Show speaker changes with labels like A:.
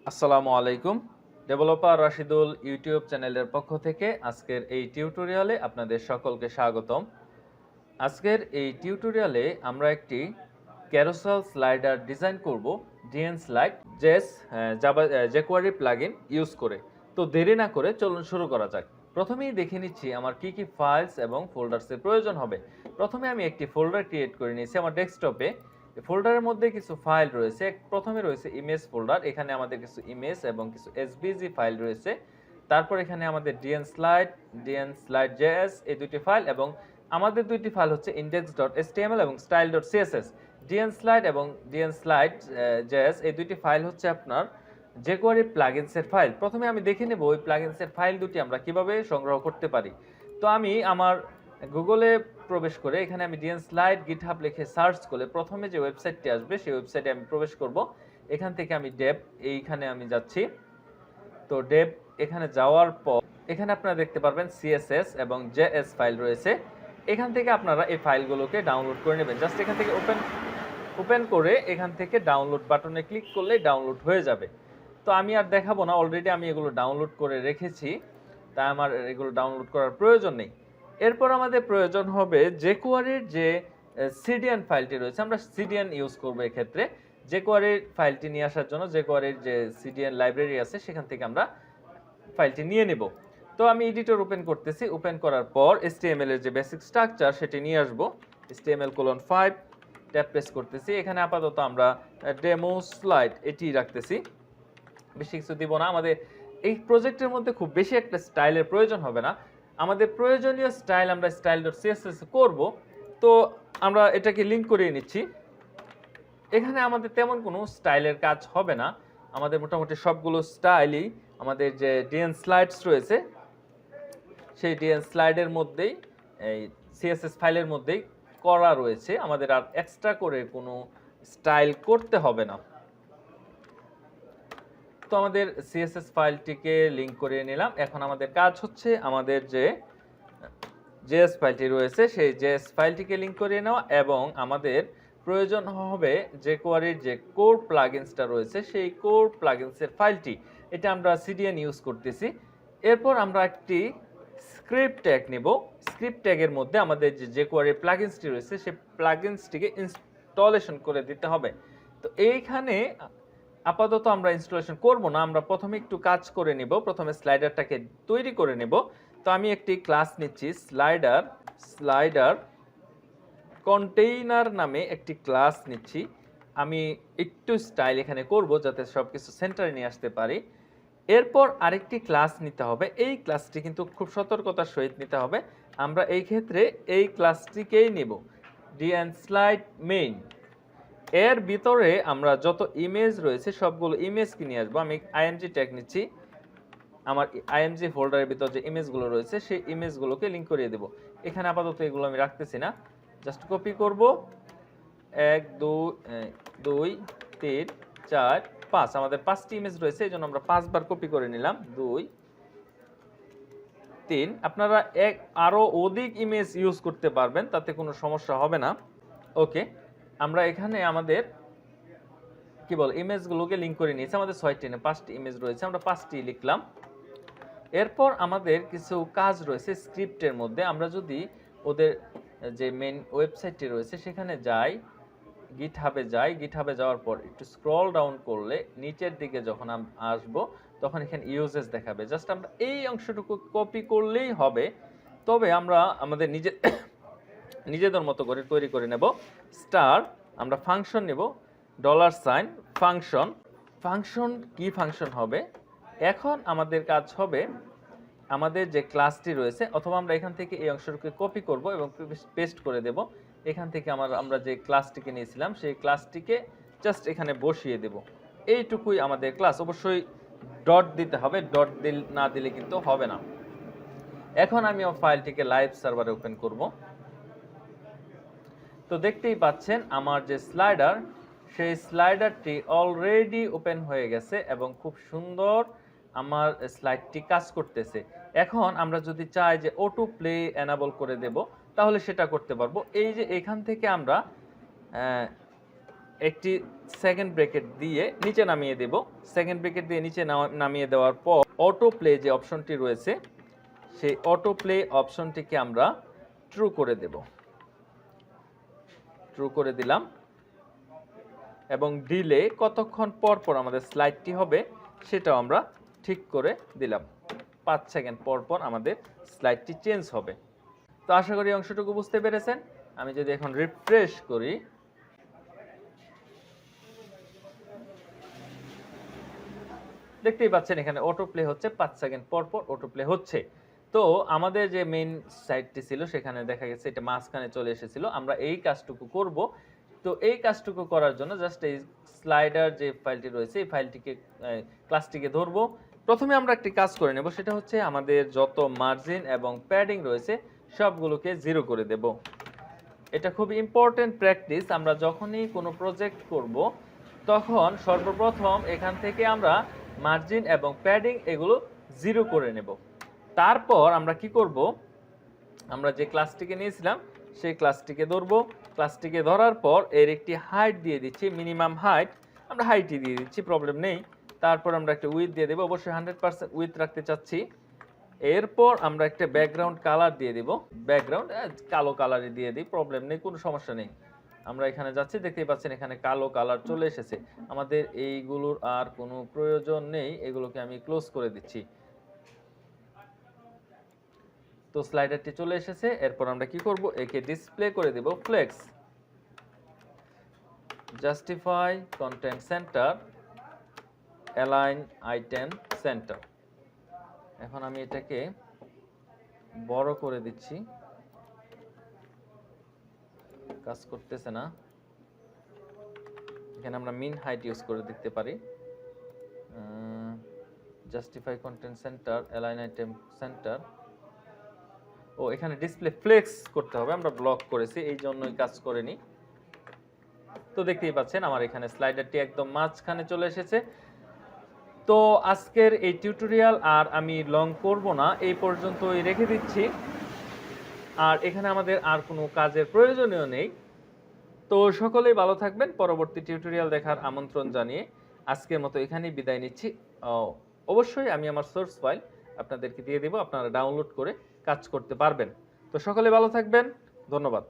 A: আসসালামু আলাইকুম। Developer Rashidul YouTube চ্যানেলের পক্ষ থেকে আজকের এই টিউটোরিয়ালে আপনাদের সকলকে স্বাগতম। আজকের এই টিউটোরিয়ালে আমরা একটি ক্যারোসেল স্লাইডার ডিজাইন করব dnSlide Java jQuery plugin use করে। তো দেরি না করে চলুন শুরু করা যাক। প্রথমেই দেখে নিচ্ছি আমার কি কি ফাইলস এবং ফোল্ডার্সের প্রয়োজন হবে। প্রথমে আমি একটি ফোল্ডার ক্রিয়েট করে নিয়েছি আমার ডেস্কটপে। ফোল্ডারের মধ্যে কিছু ফাইল রয়েছে। প্রথমে রয়েছে ইমেজ ফোল্ডার, এখানে আমাদের কিছু ইমেজ এবং কিছু এসভিজি ফাইল রয়েছে। তারপর এখানে আমাদের dnSlide.js এই দুটি ফাইল, এবং আমাদের দুইটি ফাইল হচ্ছে index.html এবং style.css। dnSlide এবং dnSlide.js এই দুইটি ফাইল হচ্ছে আপনার jQuery প্লাগইনসের ফাইল। প্রথমে আমি দেখে নেব ওই প্লাগইনসের ফাইল দুটি আমরা কিভাবে সংগ্রহ করতে পারি। তো আমি আমার গুগলে প্রবেশ করে এখানে আমি dnSlide GitHub লিখে সার্চ করলে প্রথমে যে ওয়েবসাইটটি আসবে সেই ওয়েবসাইটে আমি প্রবেশ করব। এখান থেকে আমি এইখানে আমি যাচ্ছি। তো এখানে যাওয়ার পর এখানে আপনারা দেখতে পারবেন CSS এবং JS ফাইল রয়েছে। এখান থেকে আপনারা এই ফাইলগুলোকে ডাউনলোড করে নেবেন। জাস্ট এখান থেকে ওপেন করে এখান থেকে ডাউনলোড বাটনে ক্লিক করলেই ডাউনলোড হয়ে যাবে। তো আমি আর দেখাবো না, অলরেডি আমি এগুলো ডাউনলোড করে রেখেছি, তাই আমার এগুলো ডাউনলোড করার প্রয়োজন নেই। এরপর আমাদের প্রয়োজন হবে jQueryর যে CDN ফাইলটি রয়েছে, আমরা CDN ইউজ করব এক্ষেত্রে। jQueryর ফাইলটি নিয়ে আসার জন্য jQueryর যে CDN লাইব্রেরি আছে সেখান থেকে আমরা ফাইলটি নিয়ে নেব। তো আমি এডিটর ওপেন করতেছি। ওপেন করার পর HTML এর যে বেসিক স্ট্রাকচার সেটি নিয়ে আসব। HTML:5 ট্যাব প্রেস করতেছি। এখানে আপাতত আমরা ডেমো স্লাইড এটি রাখতেছি, বেশি কিছু দিব না। আমাদের এই প্রজেক্টের মধ্যে খুব বেশি একটা স্টাইলের প্রয়োজন হবে না। আমাদের প্রয়োজনীয় স্টাইল আমরা style.css করব। তো আমরা এটাকে লিংক করিয়ে নিচ্ছি। এখানে আমাদের তেমন কোনো স্টাইলের কাজ হবে না। আমাদের মোটামুটি সবগুলো স্টাইলই আমাদের যে dnSlides রয়েছে সেই dnSlide-এর মধ্যেই, এই CSS ফাইলের মধ্যেই করা রয়েছে। আমাদের আর এক্সট্রা করে কোনো স্টাইল করতে হবে না। তো আমাদের CSS ফাইলটিকে লিংক করিয়ে নিলাম। এখন আমাদের কাজ হচ্ছে আমাদের যে JS ফাইলটি রয়েছে সেই JS ফাইলটিকে লিংক করিয়ে নেওয়া, এবং আমাদের প্রয়োজন হবে jQueryর যে কোর প্লাগইনসটা রয়েছে সেই কোর প্লাগইনসের ফাইলটি। এটা আমরা CDN ইউজ করতেছি। এরপর আমরা একটি স্ক্রিপ্ট ট্যাগ নেব। স্ক্রিপ্ট ট্যাগের মধ্যে আমাদের যে jQuery প্লাগইনসটি রয়েছে সেই প্লাগইনসটিকে ইনস্টলেশন করে দিতে হবে। তো এইখানে আপাতত আমরা ইনস্টলেশন করব না, আমরা প্রথমে একটু কাজ করে নেব। প্রথমে স্লাইডারটাকে তৈরি করে নেব। তো আমি একটি ক্লাস নিচ্ছি, স্লাইডার কন্টেইনার নামে একটি ক্লাস নিচ্ছি। আমি একটু স্টাইল এখানে করব যাতে সবকিছু সেন্টারে নিয়ে আসতে পারি। এরপর আরেকটি ক্লাস নিতে হবে। এই ক্লাসটি কিন্তু খুব সতর্কতার সহিত নিতে হবে। আমরা এই ক্ষেত্রে এই ক্লাসটিকেই নেব, dnSlide main। এর ভিতরে আমরা যত ইমেজ রয়েছে সবগুলো ইমেজকে নিয়ে আসবো। আমি img ট্যাগ নিচ্ছি। আমার img ফোল্ডারের ভিতর যে ইমেজগুলো রয়েছে সেই ইমেজগুলোকে লিংক করিয়ে দেব। এখানে আপাতত এগুলো আমি রাখতেছি না, জাস্ট কপি করব। 1 2 2 3 4 5 আমাদের 5টি ইমেজ রয়েছে, এই জন্য আমরা 5 বার কপি করে নিলাম। 2 3 আপনারা আরো অধিক ইমেজ ইউজ করতে পারবেন, তাতে কোনো সমস্যা হবে না। ওকে, আমরা এখানে আমাদের কি বল ইমেজগুলোকে লিংক করে নিয়েছি। আমাদের 6টি না 5টি ইমেজ রয়েছে, আমরা 5টি লিখলাম। এরপর আমাদের কিছু কাজ রয়েছে স্ক্রিপ্টের মধ্যে। আমরা যদি ওদের যে মেইন ওয়েবসাইটটি রয়েছে সেখানে যাই, গিটহাবে যাওয়ার পর একটু স্ক্রল ডাউন করলে নিচের দিকে যখন আসবো তখন এখানে ইউজেস দেখাবে। জাস্ট আমরা এই অংশটুকু কপি করলেই হবে। তবে আমরা আমাদের নিজেদের মতো করে তৈরি করে নেব। স্টার আমরা ফাংশন নেব, $, ফাংশন কি ফাংশন হবে। এখন আমাদের কাজ হবে আমাদের যে ক্লাসটি রয়েছে, অথবা আমরা এখান থেকে এই অংশটুকু কপি করব এবং পেস্ট করে দেব। এখান থেকে আমরা যে ক্লাসটিকে নিয়েছিলাম সেই ক্লাসটিকে জাস্ট এখানে বসিয়ে দেব। এইটুকুই আমাদের ক্লাস। অবশ্যই ডট দিতে হবে, ডট না দিলে কিন্তু হবে না। এখন আমি আমার ফাইলটিকে লাইভ সার্ভারে ওপেন করব। তো দেখতেই পাচ্ছেন আমার যে স্লাইডার সেই স্লাইডারটি অলরেডি ওপেন হয়ে গেছে এবং খুব সুন্দর আমার স্লাইডটি কাজ করতেছে। এখন আমরা যদি চাই যে অটো প্লে এনাবল করে দেব তাহলে সেটা করতে পারবো। এই যে এখান থেকে আমরা একটি সেকেন্ড ব্র্যাকেট দিয়ে নিচে নামিয়ে দেব। সেকেন্ড ব্র্যাকেট দিয়ে নিচে নামিয়ে দেওয়ার পর অটো প্লে যে অপশনটি রয়েছে সেই অটো প্লে অপশনটিকে আমরা ট্রু করে দেব। ট্রু করে দিলাম এবং ডিলে কতক্ষণ পর পর আমাদের স্লাইডটি হবে সেটাও আমরা ঠিক করে দিলাম। 5 সেকেন্ড পর পর আমাদের স্লাইডটি চেঞ্জ হবে। তো আশা করি অংশটুকু বুঝতে পেরেছেন। আমি যদি এখন রিফ্রেশ করি, দেখতেই পাচ্ছেন এখানে অটো প্লে হচ্ছে, 5 সেকেন্ড পর পর অটো প্লে হচ্ছে। তো আমাদের যে মেইন সাইটটি ছিল সেখানে দেখা গেছে এটা মাঝখানে চলে এসেছিল। আমরা এই কাজটুকু করব। তো এই কাজটুকু করার জন্য জাস্ট এই স্লাইডার যে ফাইলটি রয়েছে এই ফাইলটিকে ক্লাসটিকে ধরবো। প্রথমে আমরা একটি কাজ করে নেব, সেটা হচ্ছে আমাদের যত মার্জিন এবং প্যাডিং রয়েছে সবগুলোকে 0 করে দেব। এটা খুব ইম্পর্টেন্ট প্র্যাকটিস। আমরা যখনই কোনো প্রজেক্ট করব তখন সর্বপ্রথম এখান থেকে আমরা মার্জিন এবং প্যাডিং এগুলো 0 করে নেব। তারপর আমরা কি করব, আমরা যে ক্লাসটিকে নিয়েছিলাম সেই ক্লাসটিকে ধরব। ক্লাসটিকে ধরার পর এর একটি হাইট দিয়ে দিচ্ছি, মিনিমাম হাইট আমরা হাইটই দিয়ে দিচ্ছি, প্রবলেম নেই। তারপর আমরা একটা উইথ দিয়ে দেবো, অবশ্যই 100% উইথ রাখতে চাচ্ছি। এরপর আমরা একটা ব্যাকগ্রাউন্ড কালার দিয়ে দিব, ব্যাকগ্রাউন্ড কালো কালারই দিয়ে দিই, প্রবলেম নেই, কোনো সমস্যা নেই। আমরা এখানে যাচ্ছি, দেখতেই পাচ্ছেন এখানে কালো কালার চলে এসেছে। আমাদের এইগুলোর আর কোনো প্রয়োজন নেই, এগুলোকে আমি ক্লোজ করে দিচ্ছি। তো স্লাইডারটি চলে এসেছে। এরপর আমরা কি করব, একে ডিসপ্লে করে দেব flex, justify content center, align item center. এখন আমি এটাকে বড় করে দিচ্ছি, কাজ করতেছে না। এখানে আমরা মিন হাইট ইউজ করে দিতে পারি। Justify content center, align item center. ও এখানে ডিসপ্লে ফ্লেক্স করতে হবে, আমরা ব্লক করেছি এই জন্যই কাজ করেনি। তো দেখতেই পাচ্ছেন আমার এখানে স্লাইডারটি একদম মাঝখানে চলে এসেছে। তো আজকের এই টিউটোরিয়াল আর আমি লং করব না, এই পর্যন্তই রেখে দিচ্ছি। আর এখানে আমাদের আর কোনো কাজের প্রয়োজনীয় নেই। তো সকলেই ভালো থাকবেন, পরবর্তী টিউটোরিয়াল দেখার আমন্ত্রণ জানিয়ে আজকের মতো এখানেই বিদায় নিচ্ছি। অবশ্যই আমি আমার সোর্স ফাইল আপনাদেরকে দিয়ে দেব, আপনারা ডাউনলোড করে কাজ করতে পারবেন। তো সকলে ভালো থাকবেন, ধন্যবাদ।